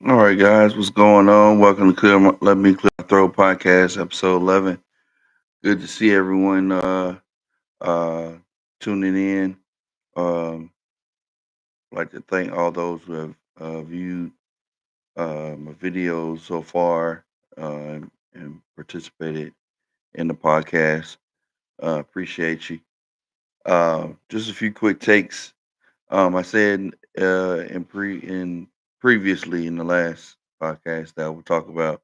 All right, guys, what's going on? Welcome to Let Me Clear My Throat podcast, episode 11. Good to see everyone uh, tuning in. I'd like to thank all those who have viewed my videos so far and participated in the podcast. Appreciate you. Just a few quick takes. I said in previously in the last podcast that we'll talk about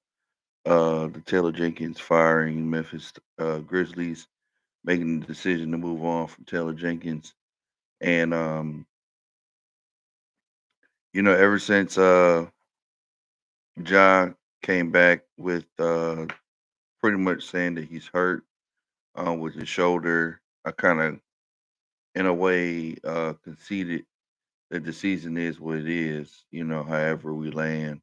the Taylor Jenkins firing Memphis Grizzlies, making the decision to move on from Taylor Jenkins. And, ever since Ja came back with pretty much saying that he's hurt with his shoulder, I kind of, in a way, conceded that the season is what it is, however we land.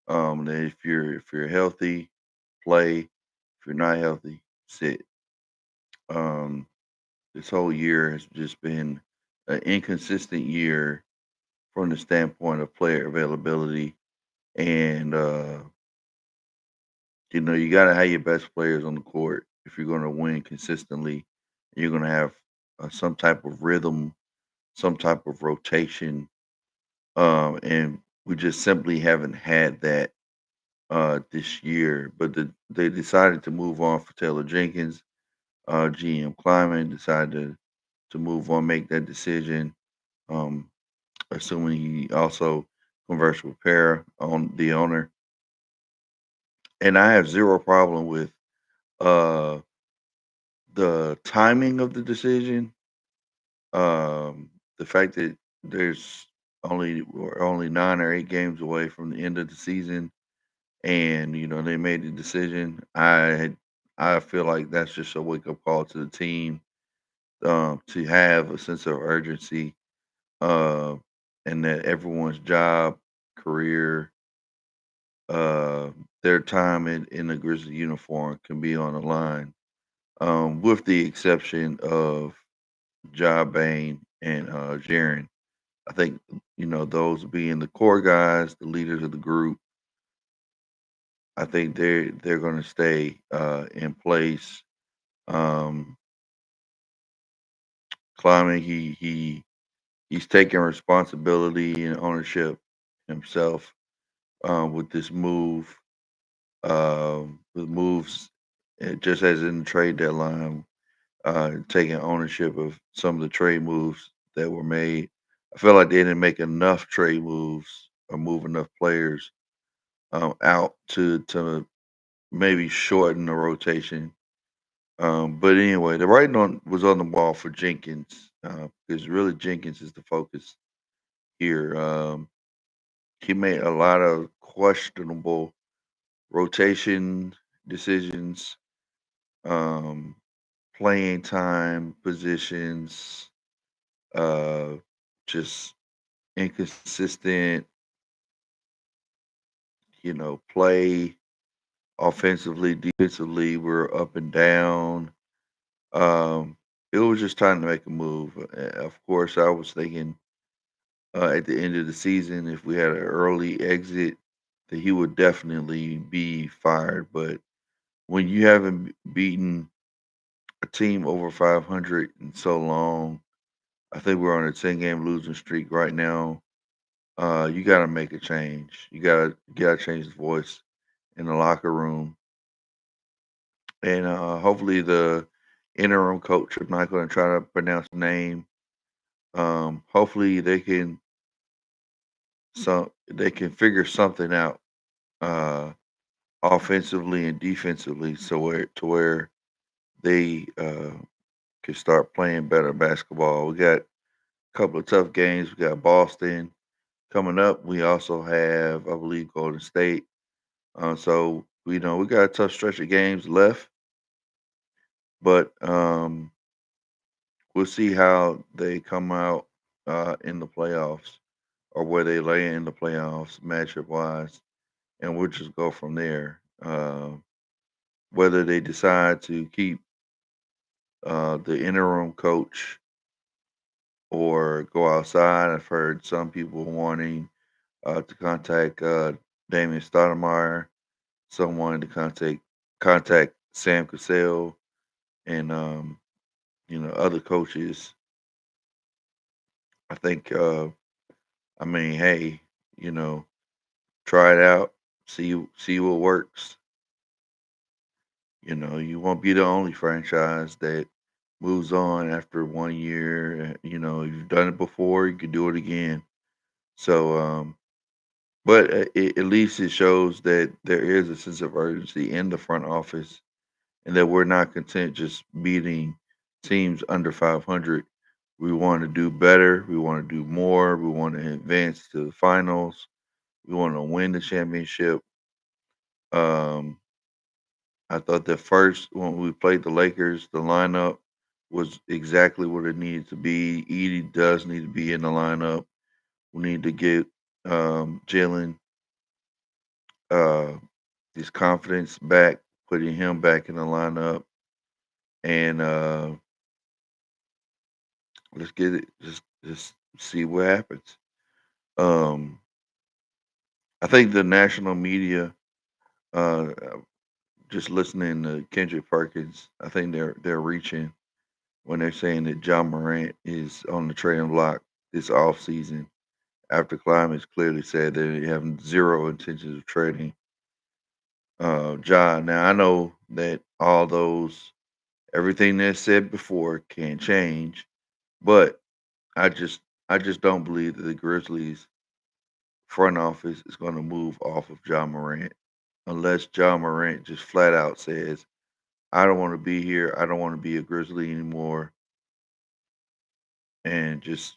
That if you're healthy, play. If you're not healthy, sit. Um, This whole year has just been an inconsistent year from the standpoint of player availability. And, you got to have your best players on the court if you're going to win consistently. You're going to have some type of rhythm, some type of rotation. And we just simply haven't had that this year. But they decided to move on for Taylor Jenkins. GM Kleiman decided to move on, make that decision. Um, Assuming he also conversed with Para on the owner. And I have zero problem with uh the timing of the decision. The fact that there's we're only 9 or 8 games away from the end of the season, and they made the decision. I feel like that's just a wake up call to the team, to have a sense of urgency, uh, and that everyone's job, career, uh, their time in the Grizzly uniform can be on the line, with the exception of Ja Bain and Jaren. I think those being the core guys, the leaders of the group. I think they're going to stay in place. Um, Climbing, he's taking responsibility and ownership himself with this move. With moves, just as in the trade deadline, taking ownership of some of the trade moves that were made. I feel like they didn't make enough trade moves or move enough players out to maybe shorten the rotation. But anyway, the writing was on the wall for Jenkins, because really Jenkins is the focus here. He made a lot of questionable rotation decisions, um, playing time, positions, uh, just inconsistent, play offensively, defensively. We're up and down. It was just time to make a move. Of course, I was thinking at the end of the season, if we had an early exit, that he would definitely be fired. But when you haven't beaten a team over 500 in so long, I think we're on a 10-game losing streak right now. You got to make a change. You got to change the voice in the locker room, and hopefully the interim coach. I'm not going to try to pronounce the name. Hopefully they can figure something out uh, offensively and defensively, so where they can start playing better basketball. We got a couple of tough games. We got Boston coming up. We also have, I believe, Golden State. So we got a tough stretch of games left, but we'll see how they come out in the playoffs, or where they lay in the playoffs matchup wise, and we'll just go from there. Whether they decide to keep the interim coach or go outside, I've heard some people wanting to contact Damian Stoudemire. Some wanted to contact Sam Cassell and other coaches. I think I mean, hey, you know, try it out, see what works. You won't be the only franchise that moves on after 1 year. You've done it before, you can do it again. So, but at least it shows that there is a sense of urgency in the front office, and that we're not content just beating teams under 500. We want to do better. We want to do more. We want to advance to the finals. We want to win the championship. Um, I thought that first when we played the Lakers, the lineup was exactly what it needed to be. Edie does need to be in the lineup. We need to get Jalen uh, his confidence back, putting him back in the lineup, and let's get it. Just see what happens. Um, I think the national media, uh, just listening to Kendrick Perkins, I think they're reaching when they're saying that John Morant is on the trading block this offseason after Climate clearly said that they have zero intentions of trading John. Now I know that all those everything that's said before can change, but I just I just don't believe that the Grizzlies front office is going to move off of John Morant unless John Morant just flat out says, "I don't want to be here. I don't want to be a Grizzly anymore," and just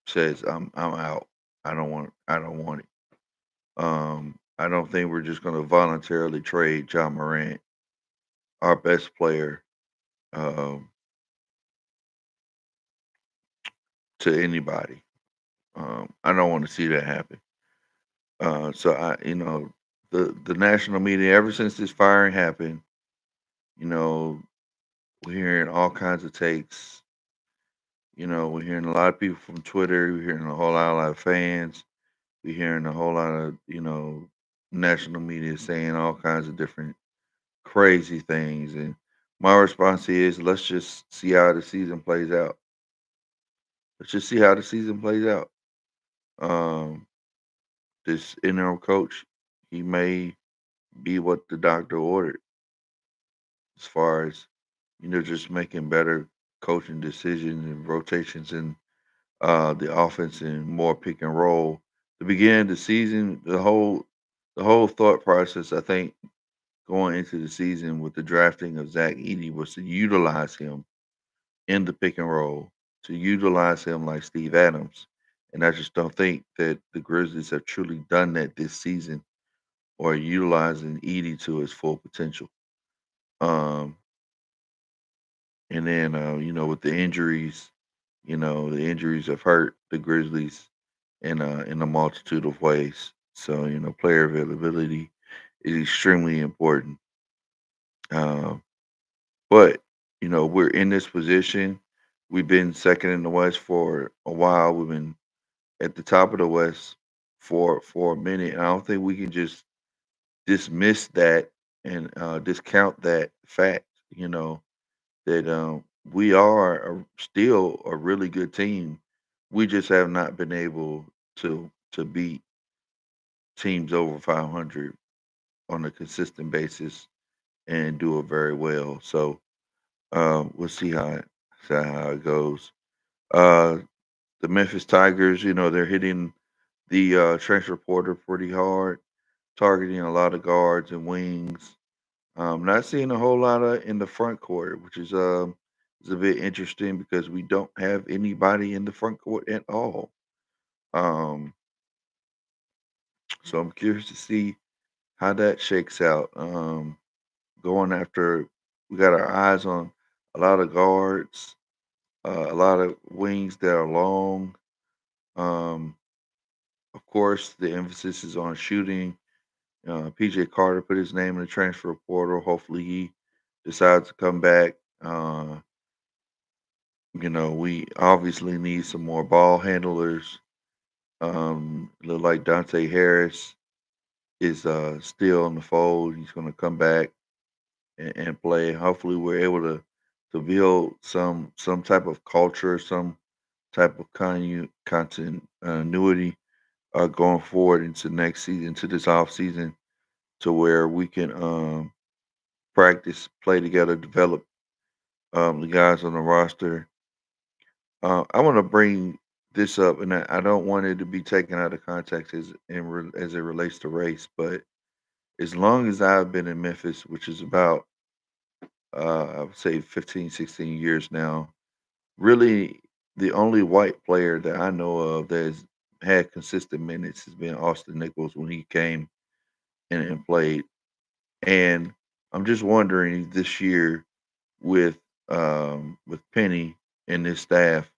says, I'm out. I don't want it. I don't think we're just going to voluntarily trade John Morant, our best player, um, to anybody. I don't want to see that happen. So the national media, ever since this firing happened, you know, we're hearing all kinds of takes. We're hearing a lot of people from Twitter. We're hearing a whole lot of fans. We're hearing a whole lot of national media saying all kinds of different crazy things. And my response is, let's just see how the season plays out. Let's just see how the season plays out. Um, this interim coach, he may be what the doctor ordered as far as just making better coaching decisions and rotations in the offense and more pick and roll. The beginning of the season, the whole thought process, I think, going into the season with the drafting of Zach Edey was to utilize him in the pick and roll, to utilize him like Steve Adams. And I just don't think that the Grizzlies have truly done that this season or utilizing Edey to his full potential. Um, and then, with the injuries, the injuries have hurt the Grizzlies in a multitude of ways. So, player availability is extremely important. Um, But, we're in this position. We've been second in the West for a while. We've been at the top of the West for a minute. And I don't think we can just dismiss that and discount that fact, that we are still a really good team. We just have not been able to beat teams over 500 on a consistent basis and do it very well. So we'll see how it goes. Uh, the Memphis Tigers, they're hitting the transfer portal pretty hard, targeting a lot of guards and wings. Not seeing a whole lot of in the front court, which is a bit interesting because we don't have anybody in the front court at all. Um, so I'm curious to see how that shakes out. Going after, we got our eyes on a lot of guards, a lot of wings that are long. Um, of course, the emphasis is on shooting. PJ Carter put his name in the transfer portal. Hopefully, he decides to come back. We obviously need some more ball handlers. Look like Dante Harris is still in the fold. He's going to come back and play. Hopefully, we're able to build some type of culture, some type of continuity going forward into next season, to this off season, to where we can practice, play together, develop the guys on the roster. I want to bring this up, and I don't want it to be taken out of context as it relates to race. But as long as I've been in Memphis, which is about I would say 15, 16 years now, really the only white player that I know of that's had consistent minutes has been Austin Nichols when he came and played. And I'm just wondering this year with Penny and his staff,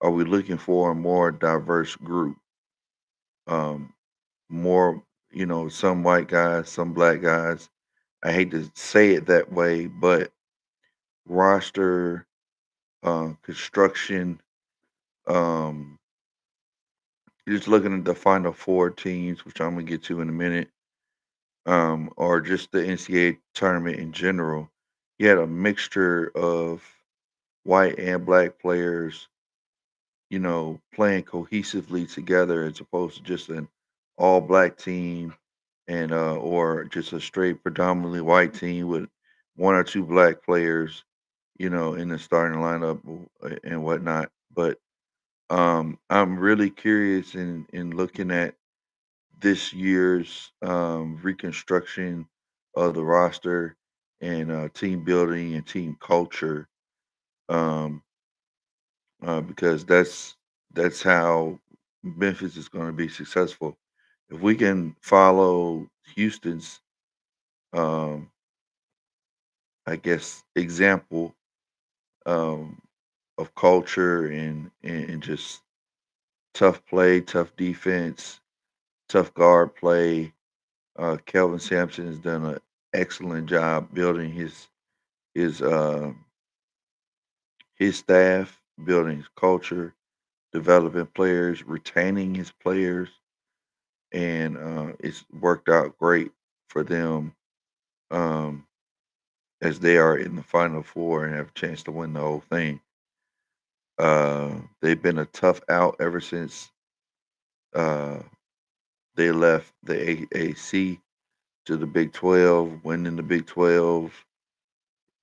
are we looking for a more diverse group? Um, more, some white guys, some black guys. I hate to say it that way, but roster construction. Um, you're just looking at the final four teams, which I'm gonna get to in a minute, or just the NCAA tournament in general. You had a mixture of white and black players, playing cohesively together as opposed to just an all black team and or just a straight predominantly white team with one or two black players, in the starting lineup and whatnot. But I'm really curious in looking at this year's reconstruction of the roster and team building and team culture, um, because that's how Memphis is going to be successful. If we can follow Houston's, um, I guess, example um, of culture and just tough play, tough defense, tough guard play. Kelvin Sampson has done an excellent job building his uh, his staff, building his culture, developing players, retaining his players, and it's worked out great for them um, as they are in the Final Four and have a chance to win the whole thing. They've been a tough out ever since uh, they left the AAC to the Big 12, winning the Big 12,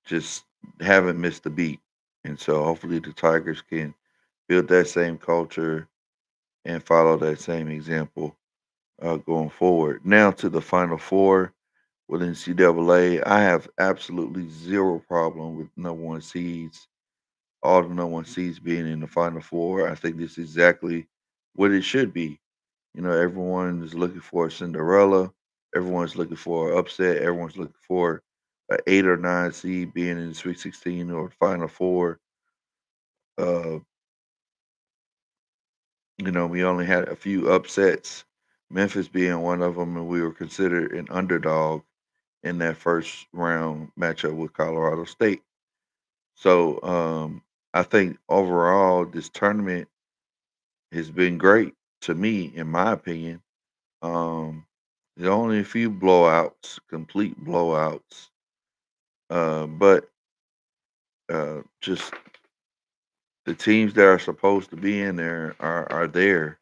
just haven't missed a beat. And so hopefully the Tigers can build that same culture and follow that same example going forward. Now to the Final Four with NCAA. I have absolutely zero problem with number one seeds, all the number one seeds being in the Final Four. I think this is exactly what it should be. Everyone is looking for a Cinderella. Everyone's looking for an upset. Everyone's looking for an 8 or 9 seed being in the Sweet 16 or Final Four. Uh, we only had a few upsets, Memphis being one of them, and we were considered an underdog in that first round matchup with Colorado State. So I think overall this tournament has been great to me, in my opinion. Um, there are only a few blowouts, complete blowouts, but just the teams that are supposed to be in there are there.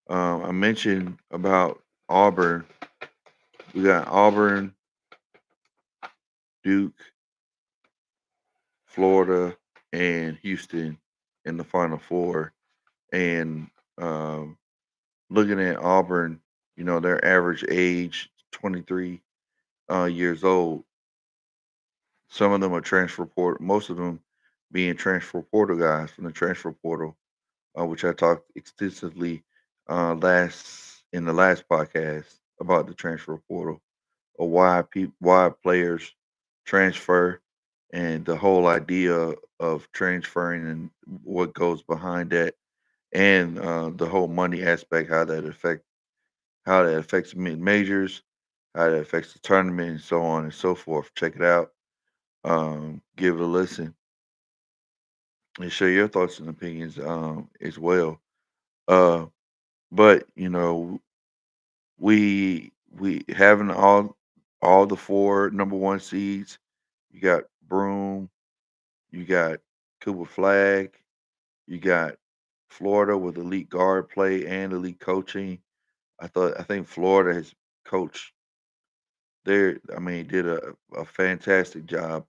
I mentioned about Auburn. We got Auburn, Duke, Florida, and Houston in the Final Four. And um, looking at Auburn, their average age 23 years old. Some of them are transfer portal. Most of them being transfer portal guys from the transfer portal, which I talked extensively last in the last podcast about the transfer portal, or why players transfer, and the whole idea of transferring and what goes behind that, and the whole money aspect, how that affects mid majors, how that affects the tournament, and so on and so forth. Check it out. Give it a listen and share your thoughts and opinions as well. Uh, but we we having all the four number one seeds. You got Broom, you got Cooper Flag, you got Florida with elite guard play and elite coaching. I think Florida has coached there. I mean, did a fantastic job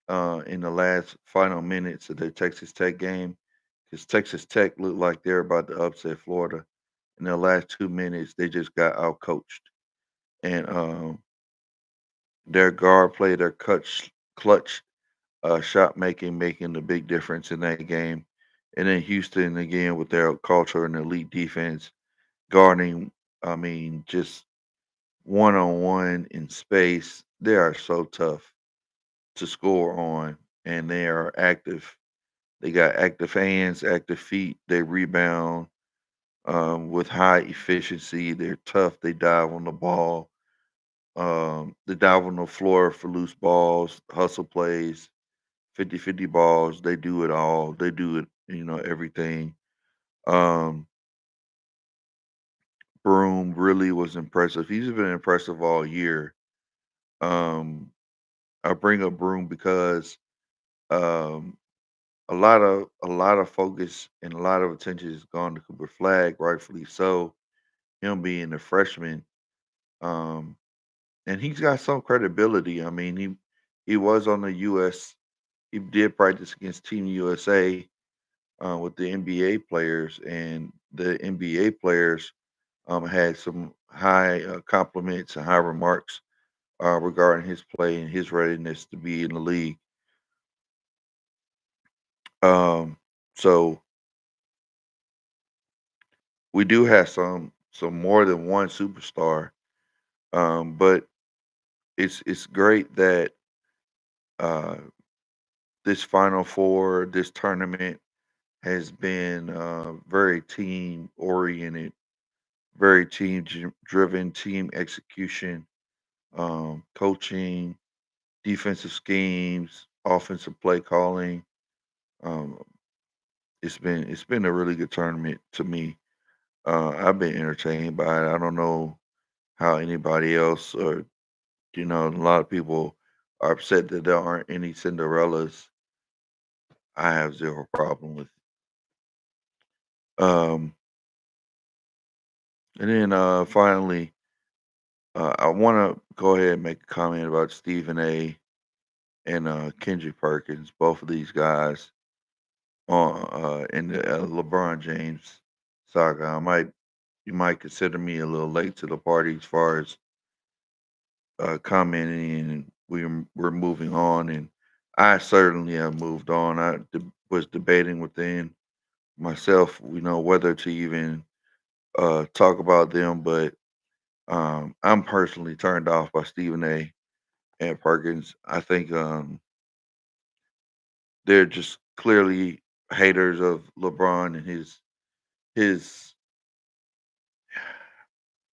in the last final minutes of the Texas Tech game because Texas Tech looked like they're about to upset Florida. In the last 2 minutes, they just got out coached, and their guard play, their clutch shot making the big difference in that game. And then Houston again with their culture and elite defense guarding. I mean, just one on one in space. They are so tough to score on, and they are active. They got active hands, active feet. They rebound with high efficiency. They're tough. They dive on the ball. They dive on the floor for loose balls, hustle plays, 50-50 balls. They do it all. They do it, everything. Um, Broom really was impressive. He's been impressive all year. Um, I bring up Broom because um, a lot of focus and a lot of attention has gone to Cooper Flag, rightfully so. Him being a freshman, um, and he's got some credibility. I mean, he was on the U.S. He did practice against Team USA with the NBA players, and the NBA players had some high compliments and high remarks regarding his play and his readiness to be in the league. Um, so we do have some more than one superstar, but it's great that uh, this Final Four, this tournament has been very team oriented, very driven, team execution, coaching, defensive schemes, offensive play calling. Um, it's been a really good tournament to me. I've been entertained by it. I don't know how anybody else, or a lot of people are upset that there aren't any Cinderellas. I have zero problem with. Um, and then finally, I want to go ahead and make a comment about Stephen A. and Kendrick Perkins, both of these guys on in the LeBron James saga. You might consider me a little late to the party as far as commenting, and we're moving on, and I certainly have moved on. Was debating within myself, whether to even talk about them, but I'm personally turned off by Stephen A. and Perkins. I think they're just clearly haters of LeBron and his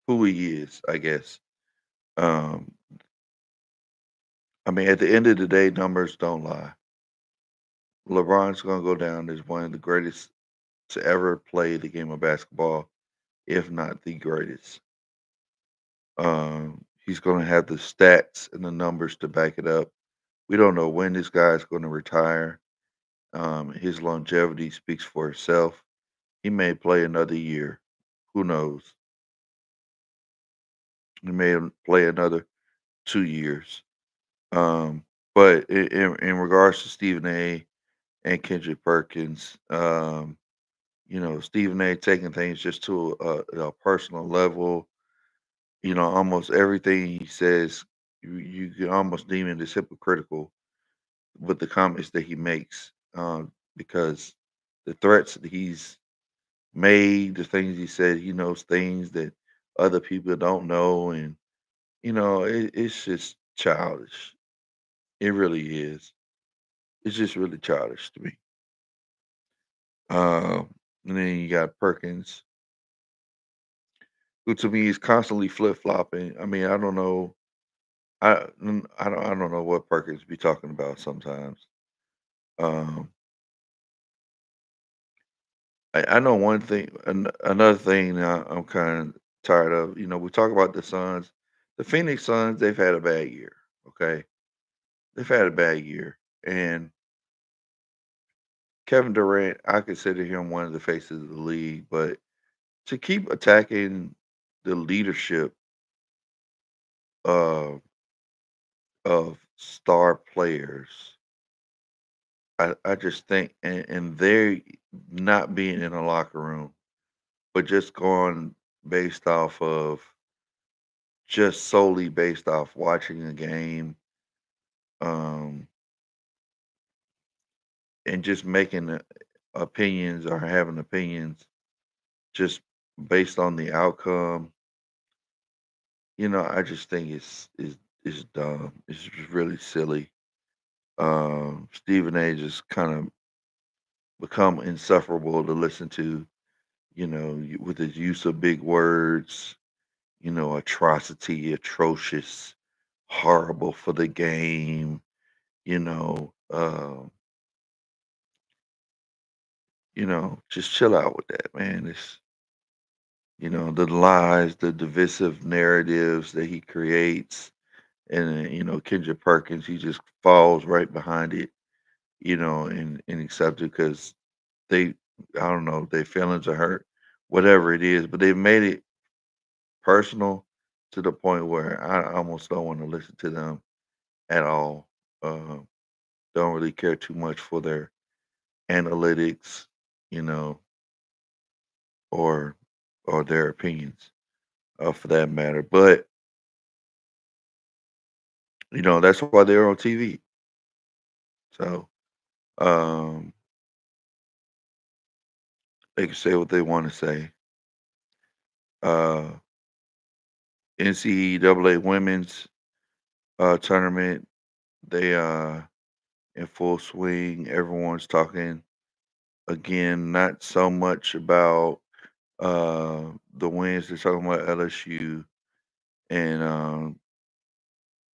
who he is, I guess. Um, I mean, at the end of the day, numbers don't lie. LeBron's going to go down as one of the greatest to ever play the game of basketball, if not the greatest. He's going to have the stats and the numbers to back it up. We don't know when this guy's going to retire. His longevity speaks for itself. He may play another year. Who knows? He may play another 2 years. Um, but in regards to Stephen A. and Kendrick Perkins, Stephen A. taking things just to a personal level. Almost everything he says, you can almost deem it as hypocritical with the comments that he makes, because the threats that he's made, the things he said, he knows things that other people don't know, and it's just childish. It really is. It's just really childish to me. And then you got Perkins, who to me is constantly flip flopping. I mean, I don't know. I don't know what Perkins be talking about sometimes. Um, I know one thing. Another thing I'm kind of tired of. We talk about the Suns. The Phoenix Suns, they've had a bad year. Okay, they've had a bad year, and Kevin Durant, I consider him one of the faces of the league, but to keep attacking the leadership of star players, I just think, and they're not being in a locker room, but just going based off of just solely based off watching a game, um, and just making opinions or having opinions just based on the outcome. I just think it's dumb. It's just really silly. Stephen A. just kind of become insufferable to listen to. With his use of big words. Atrocity, atrocious, horrible for the game. You know, um, just chill out with that, man. The lies, the divisive narratives that he creates, and Kendrick Perkins, he just falls right behind it, and accepts it because they, I don't know, their feelings are hurt, whatever it is, but they've made it personal to the point where I almost don't want to listen to them at all. Uh, don't really care too much for their analytics, you know, or their opinions, for that matter. But that's why they're on TV. So um, they can say what they want to say. Uh, NCAA women's tournament, they in full swing. Everyone's talking again, not so much about the wins. They're talking about LSU and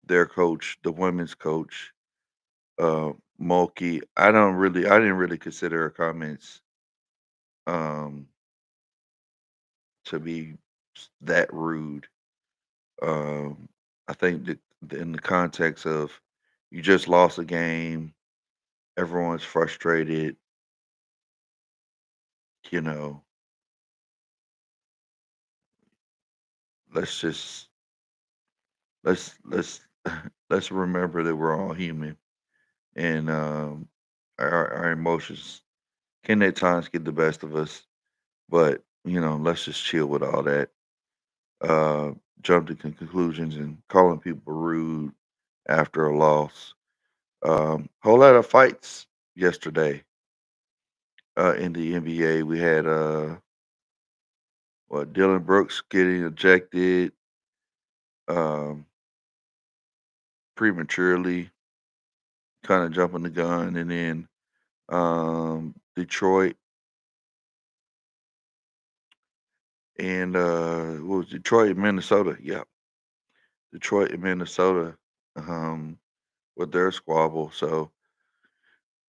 their coach, the women's coach, Mulkey. I didn't really consider her comments um, to be that rude. I think that in the context of you just lost a game, everyone's frustrated. You know, let's just let's let's remember that we're all human, and our emotions can at times get the best of us. But let's just chill with all that. Uh, jump to conclusions and calling people rude after a loss. Whole lot of fights yesterday in the NBA. We had Dylan Brooks getting ejected um, prematurely, kind of jumping the gun, and then Detroit and what was Detroit and Minnesota? Yeah, Detroit and Minnesota um, with their squabble. So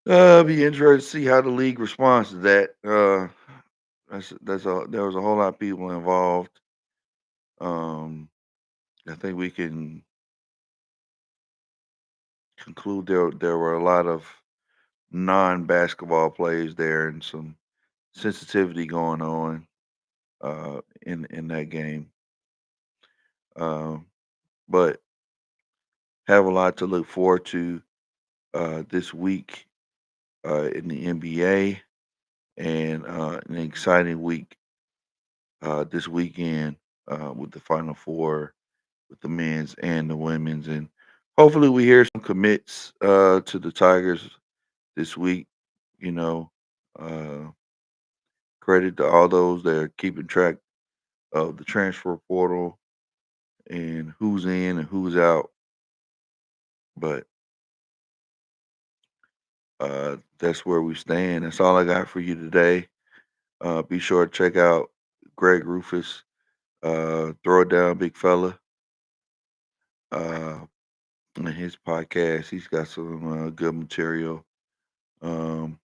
be interested to see how the league responds to that. There was a whole lot of people involved. Um, I think we can conclude there were a lot of non-basketball plays there and some sensitivity going on in that game. Um, but have a lot to look forward to this week in the NBA and an exciting week this weekend with the Final Four with the men's and the women's, and hopefully we hear some commits to the Tigers this week. You know, uh, credit to all those that are keeping track of the transfer portal and who's in and who's out. But that's where we stand. That's all I got for you today. Be sure to check out Greg Rufus. Throw it down, big fella. Uh, in his podcast, he's got some good material. Um,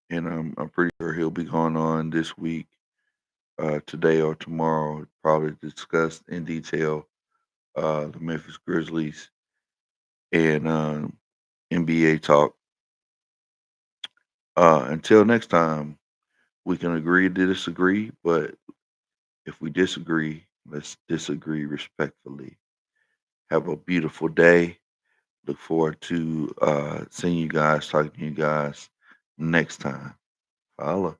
and I'm pretty sure he'll be going on this week, today or tomorrow, probably discuss in detail the Memphis Grizzlies, and NBA talk. Until next time, we can agree to disagree, but if we disagree, let's disagree respectfully. Have a beautiful day. Look forward to seeing you guys, talking to you guys next time. Holla.